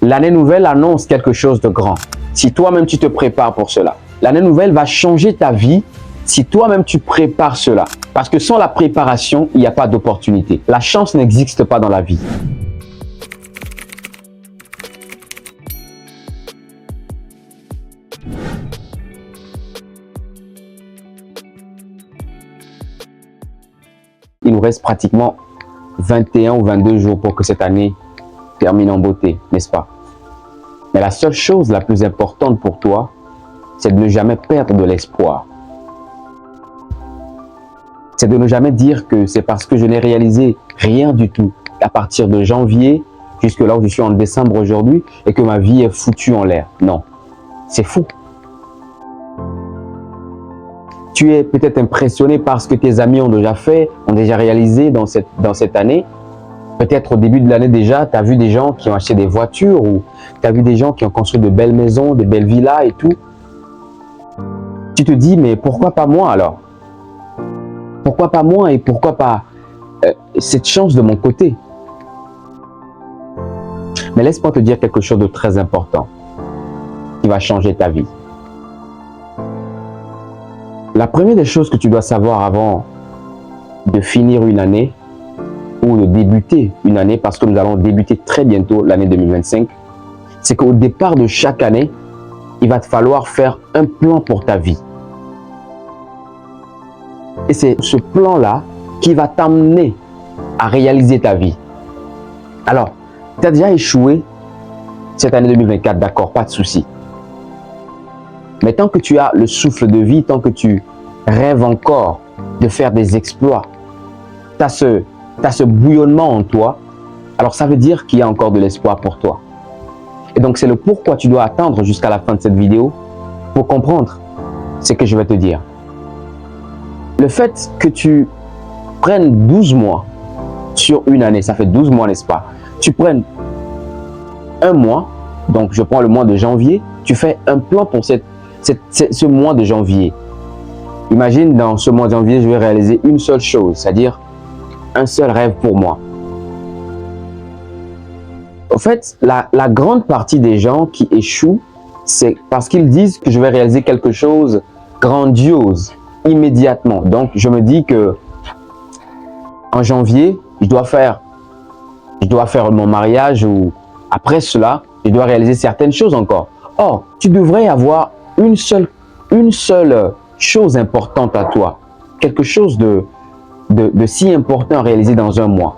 L'année nouvelle annonce quelque chose de grand. Si toi-même tu te prépares pour cela, l'année nouvelle va changer ta vie si toi-même tu prépares cela. Parce que sans la préparation, il n'y a pas d'opportunité. La chance n'existe pas dans la vie. Il nous reste pratiquement 21 ou 22 jours pour que cette année termine en beauté, n'est-ce pas? Mais la seule chose la plus importante pour toi, c'est de ne jamais perdre de l'espoir. C'est de ne jamais dire que c'est parce que je n'ai réalisé rien du tout à partir de janvier jusque là où je suis en décembre aujourd'hui et que ma vie est foutue en l'air. Non, c'est fou. Tu es peut-être impressionné par ce que tes amis ont déjà fait, ont déjà réalisé dans cette année. Peut-être au début de l'année déjà, tu as vu des gens qui ont acheté des voitures ou tu as vu des gens qui ont construit de belles maisons, de belles villas et tout. Tu te dis, mais pourquoi pas moi alors? Pourquoi pas moi et pourquoi pas cette chance de mon côté? Mais laisse-moi te dire quelque chose de très important qui va changer ta vie. La première des choses que tu dois savoir avant de finir une année ou de débuter une année, parce que nous allons débuter très bientôt l'année 2025, c'est qu'au départ de chaque année, il va te falloir faire un plan pour ta vie. Et c'est ce plan-là qui va t'amener à réaliser ta vie. Alors, tu as déjà échoué cette année 2024, d'accord, pas de souci. Mais tant que tu as le souffle de vie, tant que tu rêves encore de faire des exploits, tu as ce bouillonnement en toi, alors ça veut dire qu'il y a encore de l'espoir pour toi. Et donc c'est le pourquoi tu dois attendre jusqu'à la fin de cette vidéo pour comprendre ce que je vais te dire. Le fait que tu prennes 12 mois sur une année, ça fait 12 mois, n'est-ce pas? Tu prennes un mois, donc je prends le mois de janvier, tu fais un plan pour ce mois de janvier. Imagine, dans ce mois de janvier, je vais réaliser une seule chose, c'est-à-dire un seul rêve pour moi. En fait, la grande partie des gens qui échouent, c'est parce qu'ils disent que je vais réaliser quelque chose grandiose immédiatement. Donc, je me dis que en janvier, je dois faire mon mariage ou après cela, je dois réaliser certaines choses encore. Or, tu devrais avoir une seule chose importante à toi, quelque chose de si important à réaliser dans un mois.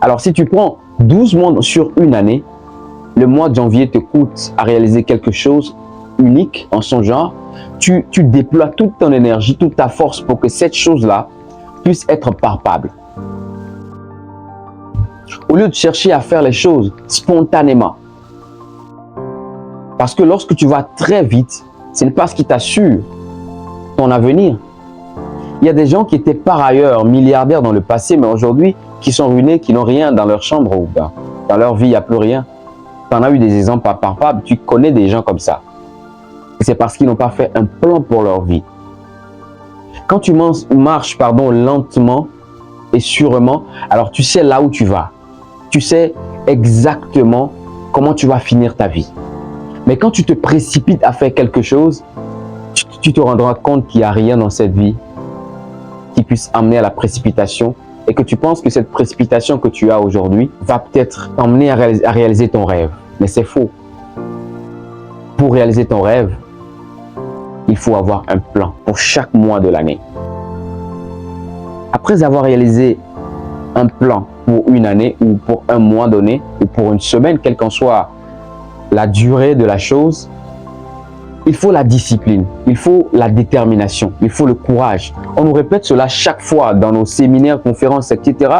Alors, si tu prends 12 mois sur une année, le mois de janvier te coûte à réaliser quelque chose unique en son genre, tu déploies toute ton énergie, toute ta force pour que cette chose-là puisse être palpable. Au lieu de chercher à faire les choses spontanément. Parce que lorsque tu vas très vite, ce n'est pas ce qui t'assure ton avenir. Il y a des gens qui étaient par ailleurs milliardaires dans le passé, mais aujourd'hui, qui sont ruinés, qui n'ont rien dans leur chambre ou dans leur vie, il n'y a plus rien. Tu en as eu des exemples palpables, tu connais des gens comme ça. C'est parce qu'ils n'ont pas fait un plan pour leur vie. Quand tu marches lentement et sûrement, alors tu sais là où tu vas. Tu sais exactement comment tu vas finir ta vie. Mais quand tu te précipites à faire quelque chose, tu te rendras compte qu'il n'y a rien dans cette vie qui puisse amener à la précipitation et que tu penses que cette précipitation que tu as aujourd'hui va peut-être t'emmener à réaliser ton rêve. Mais c'est faux. Pour réaliser ton rêve, il faut avoir un plan pour chaque mois de l'année. Après avoir réalisé un plan pour une année ou pour un mois donné ou pour une semaine, quelle qu'en soit la durée de la chose, il faut la discipline, il faut la détermination, il faut le courage. On nous répète cela chaque fois dans nos séminaires, conférences, etc.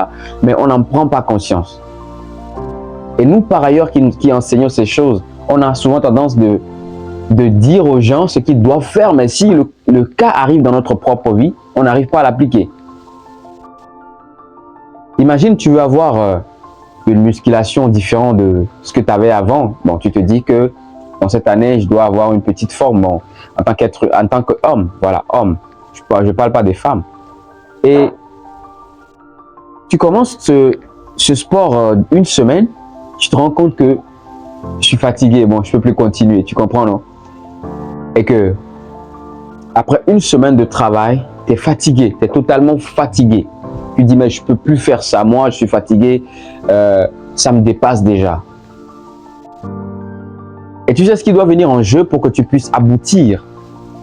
Mais on n'en prend pas conscience. Et nous, par ailleurs, qui enseignons ces choses, on a souvent tendance de dire aux gens ce qu'ils doivent faire, mais si le cas arrive dans notre propre vie, on n'arrive pas à l'appliquer. Imagine, tu veux avoir une musculation différente de ce que tu avais avant. Bon, tu te dis que dans cette année, je dois avoir une petite forme. Bon, en tant qu'homme, voilà, homme. Je ne parle pas des femmes. Et tu commences ce sport une semaine, tu te rends compte que je suis fatigué, bon, je peux plus continuer, tu comprends, non? Et que, après une semaine de travail, tu es fatigué, tu es totalement fatigué. Tu dis, mais je peux plus faire ça, moi, je suis fatigué, ça me dépasse déjà. Et tu sais ce qui doit venir en jeu pour que tu puisses aboutir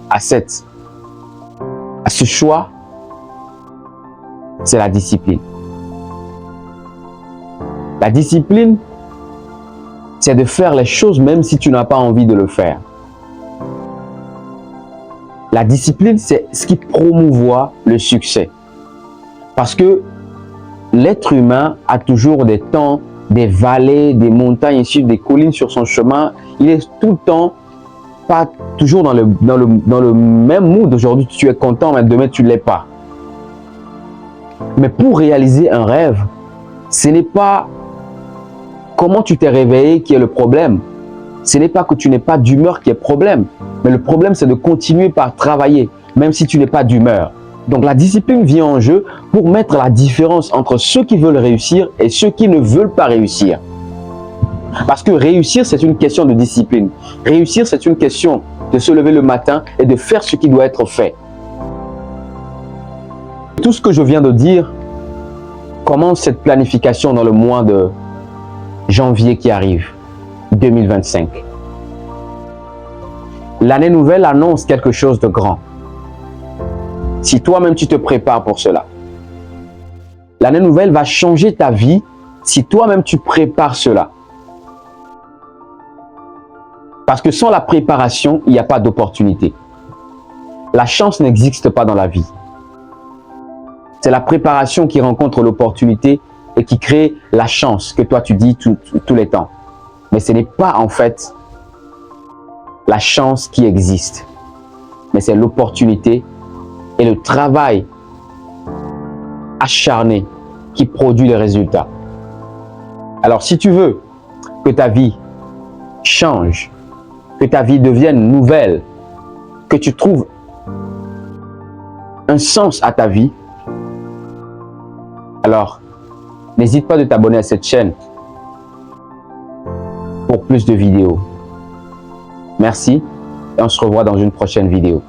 à ce choix, c'est la discipline. La discipline, c'est de faire les choses même si tu n'as pas envie de le faire. La discipline, c'est ce qui promouvoit le succès. Parce que l'être humain a toujours des temps, des vallées, des montagnes, ainsi des collines sur son chemin. Il est tout le temps pas toujours dans le même mood. Aujourd'hui, tu es content, mais demain, tu ne l'es pas. Mais pour réaliser un rêve, ce n'est pas comment tu t'es réveillé qui est le problème. Ce n'est pas que tu n'es pas d'humeur qui est le problème. Mais le problème, c'est de continuer par travailler, même si tu n'es pas d'humeur. Donc, la discipline vient en jeu pour mettre la différence entre ceux qui veulent réussir et ceux qui ne veulent pas réussir. Parce que réussir, c'est une question de discipline. Réussir, c'est une question de se lever le matin et de faire ce qui doit être fait. Tout ce que je viens de dire commence cette planification dans le mois de janvier qui arrive, 2025. L'année nouvelle annonce quelque chose de grand. Si toi-même tu te prépares pour cela. L'année nouvelle va changer ta vie si toi-même tu prépares cela. Parce que sans la préparation, il n'y a pas d'opportunité. La chance n'existe pas dans la vie. C'est la préparation qui rencontre l'opportunité et qui crée la chance que toi tu dis tous les temps. Mais ce n'est pas en fait la chance qui existe. Mais c'est l'opportunité et le travail acharné qui produit les résultats. Alors si tu veux que ta vie change, que ta vie devienne nouvelle, que tu trouves un sens à ta vie, alors n'hésite pas de t'abonner à cette chaîne pour plus de vidéos. Merci et on se revoit dans une prochaine vidéo.